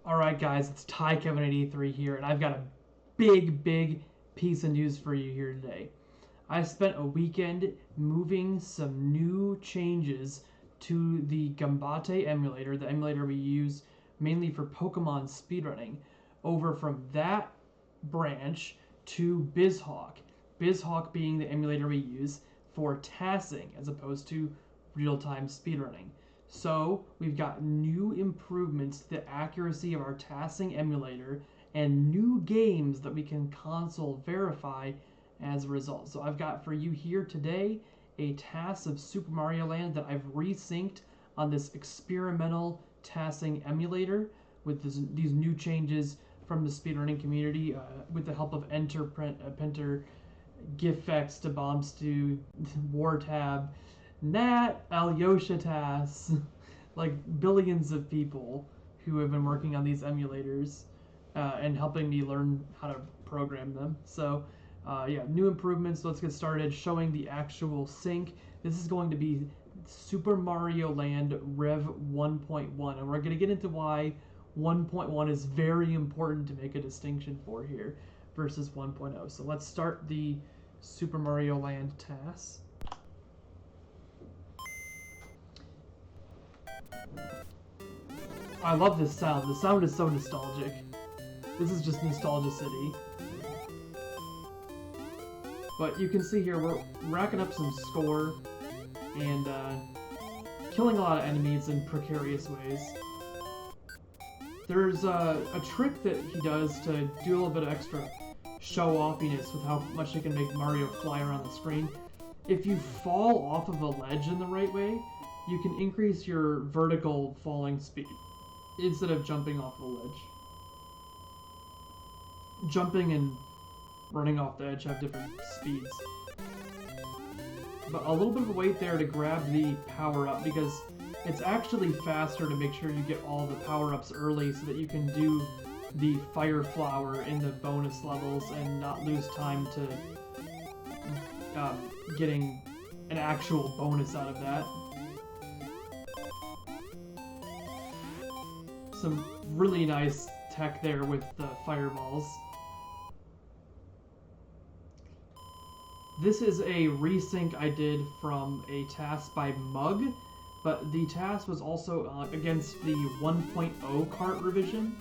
Alright guys, it's TyKevin83 here, and I've got a big piece of news for you here today. I spent a weekend moving some new changes to the Gambatte emulator, the emulator we use mainly for Pokemon speedrunning, over from that branch to BizHawk. BizHawk being the emulator we use for TASing as opposed to real-time speedrunning. So we've got new improvements to the accuracy of our TASing emulator and new games that we can console verify as a result. So I've got for you here today a TAS of Super Mario Land that I've resynced on this experimental TASing emulator with these new changes from the speedrunning community with the help of entrpntr, gifvex to bombstew, wartab, Nat, Alyosha TAS, like billions of people who have been working on these emulators and helping me learn how to program them. So yeah, new improvements. Let's get started showing the actual sync. This is going to be Super Mario Land Rev 1.1, and we're going to get into why 1.1 is very important to make a distinction for here versus 1.0. So let's start the Super Mario Land TAS. I love this sound. The sound is so nostalgic. This is just Nostalgia City. But you can see here we're racking up some score and killing a lot of enemies in precarious ways. There's a trick that he does to do a little bit of extra show-offiness with how much he can make Mario fly around the screen. If you fall off of a ledge in the right way, you can increase your vertical falling speed instead of jumping off the ledge. Jumping and running off the edge have different speeds. But a little bit of a wait there to grab the power-up because it's actually faster to make sure you get all the power-ups early so that you can do the Fire Flower in the bonus levels and not lose time to getting an actual bonus out of that. Some really nice tech there with the fireballs. This is a resync I did from a TAS by Mugg, but the TAS was also against the 1.0 cart revision,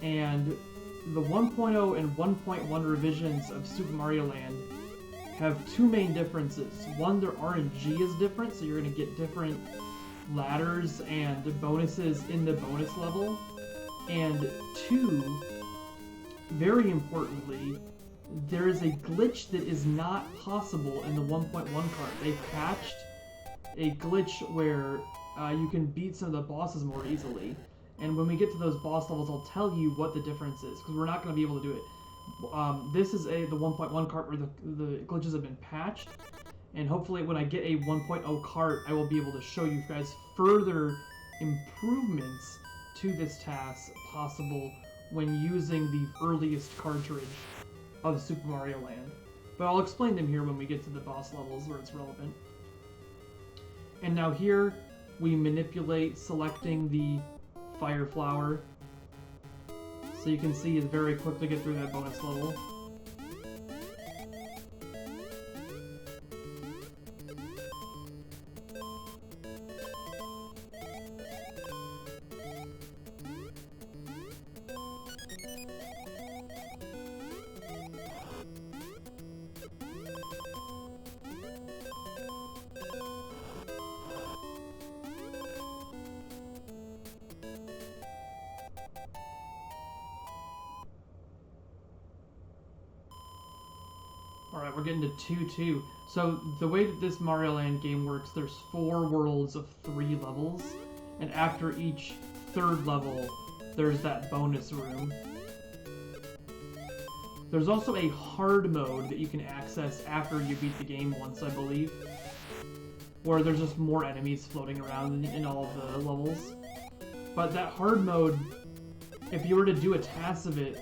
and the 1.0 and 1.1 revisions of Super Mario Land have two main differences. One, their RNG is different, so you're going to get different ladders and bonuses in the bonus level. And two, very importantly, there is a glitch that is not possible in the 1.1 cart. They patched a glitch where you can beat some of the bosses more easily. And when we get to those boss levels, I'll tell you what the difference is, because we're not going to be able to do it. This is the 1.1 cart where the glitches have been patched. And hopefully when I get a 1.0 cart, I will be able to show you guys further improvements to this TAS possible when using the earliest cartridge of Super Mario Land. But I'll explain them here when we get to the boss levels where it's relevant. And now here, we manipulate selecting the Fire Flower. So you can see it very quickly get through that bonus level. Alright, we're getting to 2-2. So the way that this Mario Land game works, there's 4 worlds of 3 levels, and after each third level, there's that bonus room. There's also a hard mode that you can access after you beat the game once, I believe, where there's just more enemies floating around in all of the levels. But that hard mode, if you were to do a TAS of it,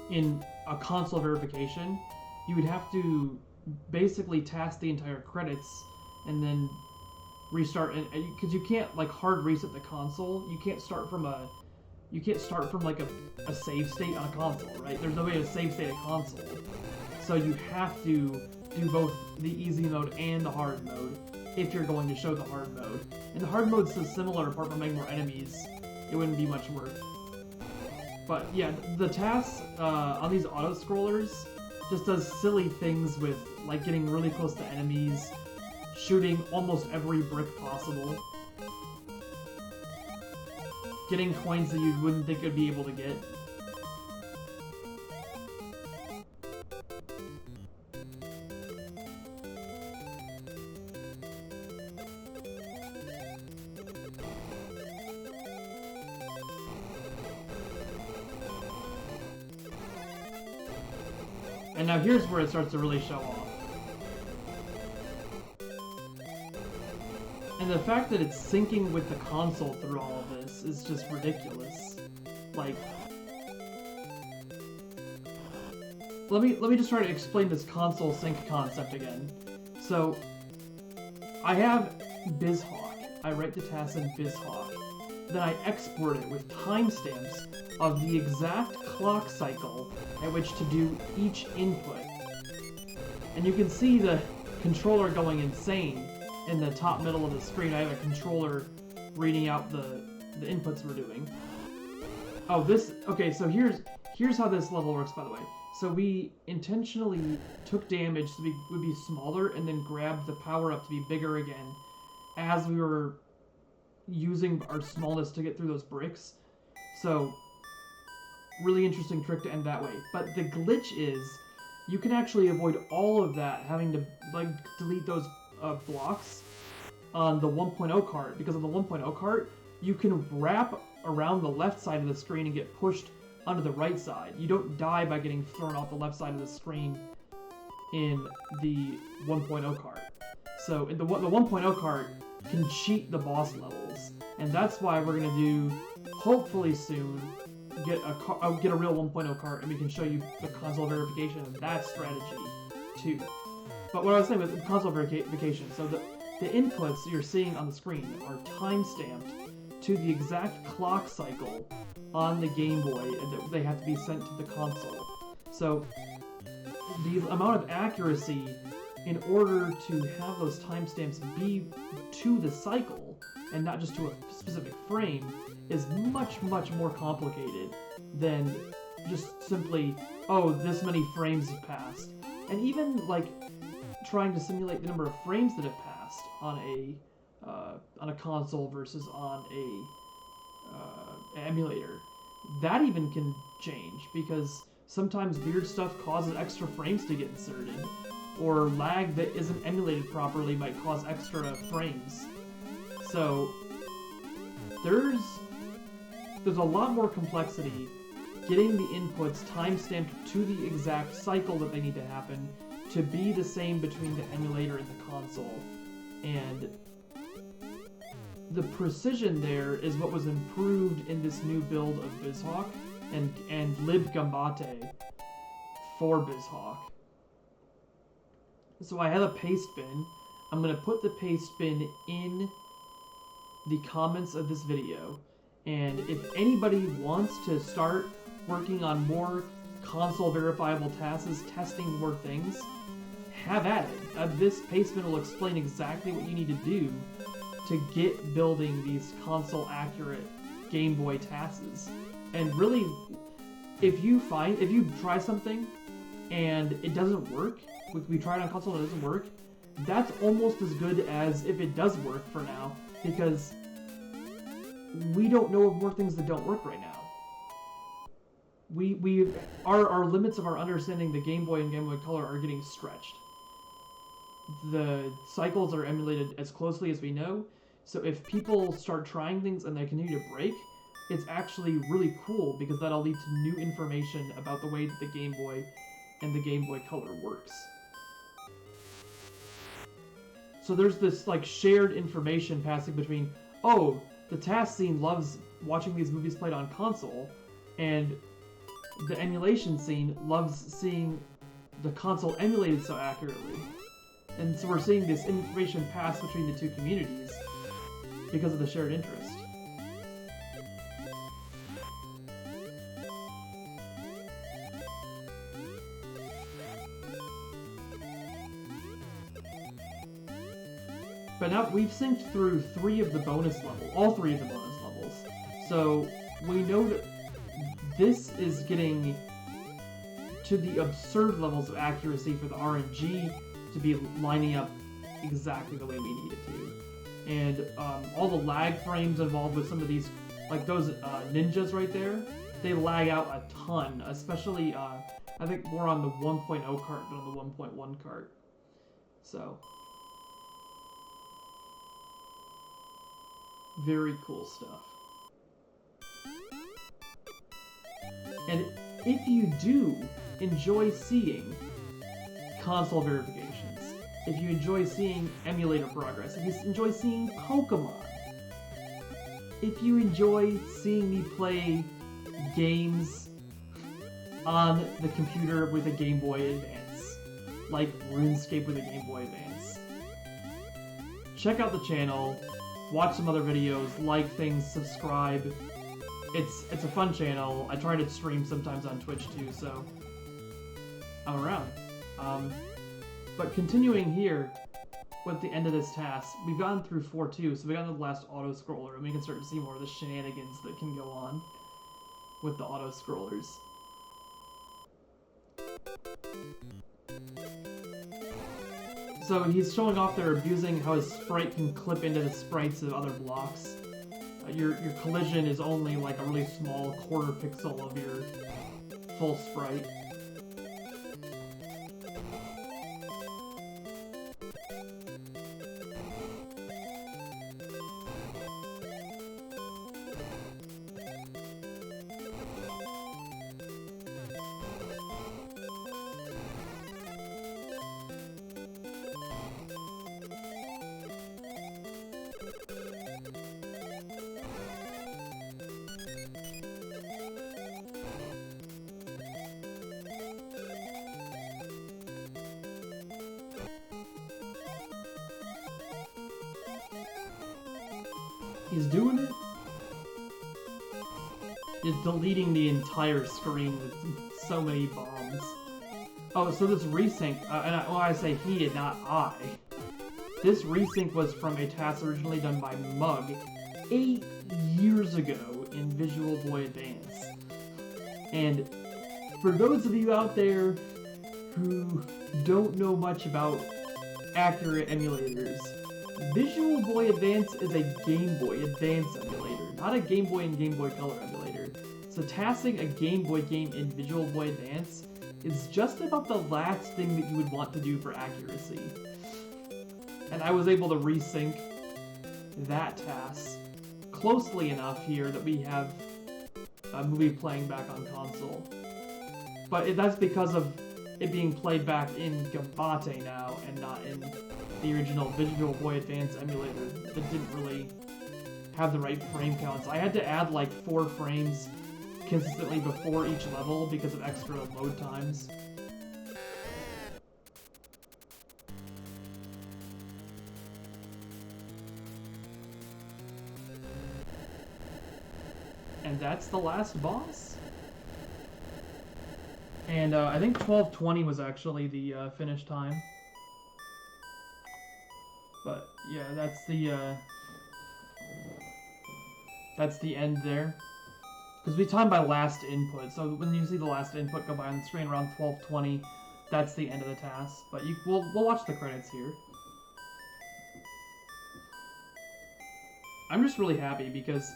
in a console verification, you would have to basically TAS the entire credits and then restart, and because you can't like hard reset the console. You can't start from like a save state on a console, right? There's no way to save state a console. So you have to do both the easy mode and the hard mode if you're going to show the hard mode. And the hard mode's so similar, apart from making more enemies, it wouldn't be much work. But yeah, the TAS on these auto-scrollers just does silly things with like getting really close to enemies, shooting almost every brick possible, getting coins that you wouldn't think you'd be able to get. And now here's where it starts to really show off. And the fact that it's syncing with the console through all of this is just ridiculous. Like, let me just try to explain this console sync concept again. So, I have BizHawk. I write the TAS in BizHawk. Then I export it with timestamps of the exact clock cycle at which to do each input. And you can see the controller going insane in the top middle of the screen. I have a controller reading out the inputs we're doing. Oh, okay, so here's how this level works, by the way. So we intentionally took damage so we would be smaller and then grabbed the power up to be bigger again as we were using our smallness to get through those bricks. So, really interesting trick to end that way. But the glitch is, you can actually avoid all of that, having to like delete those blocks on the 1.0 cart, because on the 1.0 cart, you can wrap around the left side of the screen and get pushed onto the right side. You don't die by getting thrown off the left side of the screen in the 1.0 cart. So in the 1.0 cart can cheat the boss levels, and that's why we're gonna do, hopefully soon, get a real 1.0 cart, and we can show you the console verification of that strategy too. But what I was saying with console verification, so the inputs you're seeing on the screen are time-stamped to the exact clock cycle on the Game Boy, and that they have to be sent to the console. So the amount of accuracy in order to have those timestamps be to the cycle and not just to a specific frame is much, much more complicated than just simply, oh, this many frames have passed. And even like trying to simulate the number of frames that have passed on a console versus on a emulator, that even can change, because sometimes weird stuff causes extra frames to get inserted, or lag that isn't emulated properly might cause extra frames. So there's a lot more complexity getting the inputs time-stamped to the exact cycle that they need to happen to be the same between the emulator and the console. And the precision there is what was improved in this new build of BizHawk and libgambatte for BizHawk. So I have a paste bin. I'm going to put the paste bin in the comments of this video. And if anybody wants to start working on more console verifiable TASs, testing more things, have at it. This paste bin will explain exactly what you need to do to get building these console accurate Game Boy TASs. And really, if you try something and it doesn't work, we tried on console and it doesn't work, that's almost as good as if it does work for now, because we don't know of more things that don't work right now. Our limits of our understanding the Game Boy and Game Boy Color are getting stretched. The cycles are emulated as closely as we know, so if people start trying things and they continue to break, it's actually really cool, because that'll lead to new information about the way that the Game Boy and the Game Boy Color works. So there's this like shared information passing between, oh, the TAS scene loves watching these movies played on console, and the emulation scene loves seeing the console emulated so accurately. And so we're seeing this information pass between the two communities because of the shared interest. But now we've synced through all 3 of the bonus levels. So we know that this is getting to the absurd levels of accuracy for the RNG to be lining up exactly the way we need it to. And all the lag frames involved with some of these, like those ninjas right there, they lag out a ton, especially I think more on the 1.0 cart than on the 1.1 cart. So very cool stuff. And if you do enjoy seeing console verifications, if you enjoy seeing emulator progress, if you enjoy seeing Pokemon, if you enjoy seeing me play games on the computer with a Game Boy Advance, like RuneScape with a Game Boy Advance, check out the channel, watch some other videos, like things, subscribe. It's a fun channel. I try to stream sometimes on Twitch too, so I'm around. But continuing here with the end of this task, we've gotten through 4.2, so we got to the last auto-scroller, and we can start to see more of the shenanigans that can go on with the auto-scrollers. So he's showing off there abusing how his sprite can clip into the sprites of other blocks. Your collision is only like a really small quarter pixel of your full sprite. He's doing it. He's deleting the entire screen with so many bombs. Oh, so this resync, and I say he and not I. This resync was from a task originally done by Mugg 8 years ago in Visual Boy Advance. And for those of you out there who don't know much about accurate emulators, Visual Boy Advance is a Game Boy Advance emulator, not a Game Boy and Game Boy Color emulator. So TASing a Game Boy game in Visual Boy Advance is just about the last thing that you would want to do for accuracy. And I was able to resync that task closely enough here that we have a movie playing back on console. But that's because of it being played back in Gambatte now and not in the original Visual Boy Advance emulator that didn't really have the right frame counts. I had to add like 4 frames consistently before each level because of extra load times. And that's the last boss. And I think 12:20 was actually the finish time. But yeah, that's the end there. Because we time by last input, so when you see the last input go by on the screen around 12:20, that's the end of the task. But we'll watch the credits here. I'm just really happy because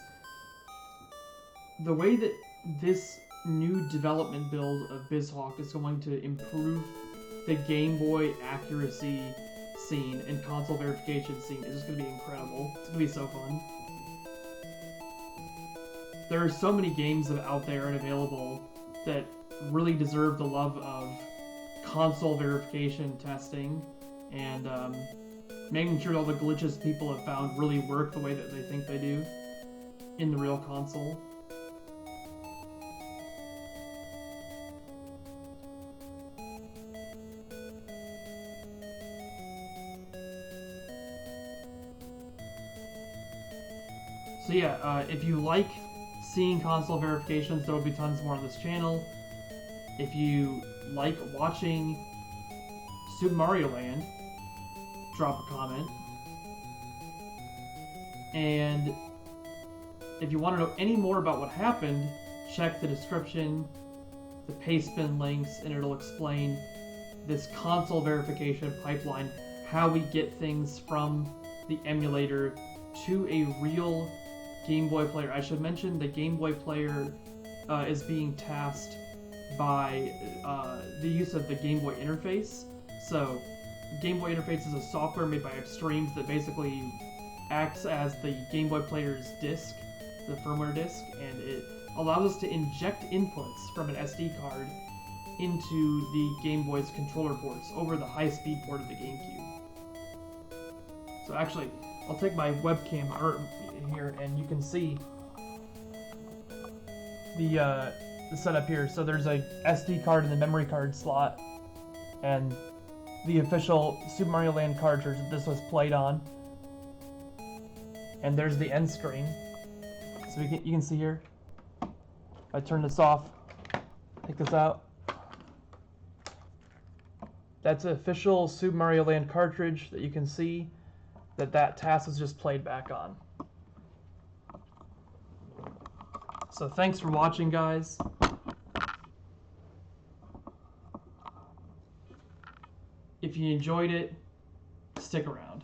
the way that this new development build of BizHawk is going to improve the Game Boy accuracy scene and console verification scene is just going to be incredible. It's going to be so fun. There are so many games out there and available that really deserve the love of console verification testing and making sure all the glitches people have found really work the way that they think they do in the real console. So yeah, if you like seeing console verifications, there will be tons more on this channel. If you like watching Super Mario Land, drop a comment. And if you want to know any more about what happened, check the description, the pastebin links, and it'll explain this console verification pipeline, how we get things from the emulator to a real Game Boy player. I should mention the Game Boy player is being tasked by the use of the Game Boy interface. So Game Boy interface is a software made by Extremes that basically acts as the Game Boy player's disk, the firmware disk, and it allows us to inject inputs from an SD card into the Game Boy's controller ports over the high-speed port of the GameCube. So actually, I'll take my webcam here, and you can see the setup here. So there's a SD card in the memory card slot, and the official Super Mario Land cartridge that this was played on. And there's the end screen. So you can see here. If I turn this off, take this out. That's an official Super Mario Land cartridge that you can see that TAS was just played back on. So thanks for watching, guys. If you enjoyed it, stick around.